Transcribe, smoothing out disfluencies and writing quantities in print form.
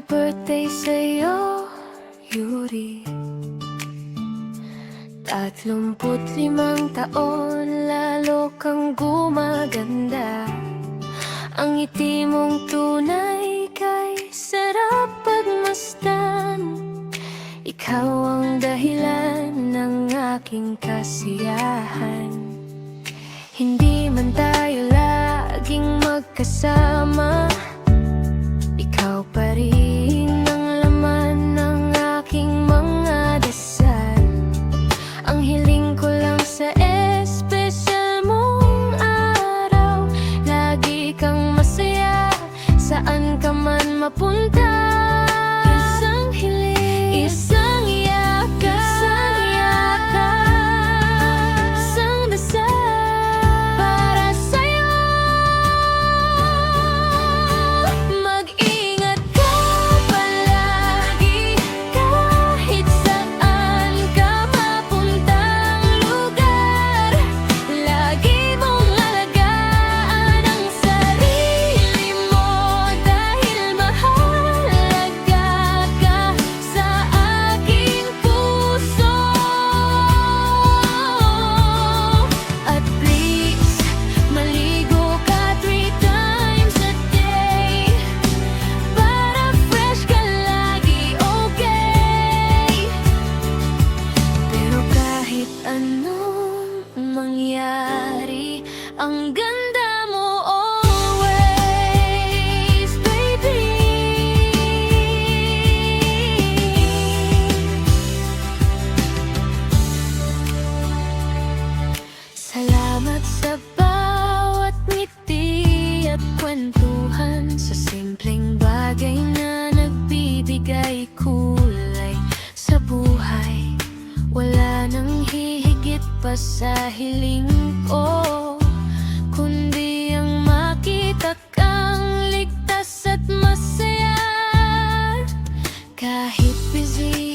birthday sa'yo, Yuri. 35 taon, lalo kang gumaganda. Ang ngiti mong tunay kay sarap pagmasdan. Ikaw ang dahilan ng aking kasiyahan. Hindi man tayo laging magkasama, ikaw pa rin ang laman ng aking mga dasal. Ang hiling ko lang sa espesyal mong araw, lagi kang masaya, saan ka man mapunta. Isang hiling, isang yakap, isang dasal para sa'yo. Mag-ingat ka palagi, kahit saan ka mapuntang lugar. Lagi mong alagaan ang sarili mo, dahil mahalaga ka sa aking puso. At please, maligo ka 3 times a day, para fresh ka lagi, okay? Pero kahit anong mangyari, ang ganda mo always, baby. Salamat sa bawat ngiti at kwentuhan, sa simpleng bagay na nagbibigay kulay sa buhay. Wala nang hihigit pa sa hiling ko, kundi ang makita kang ligtas at masaya. Kahit busy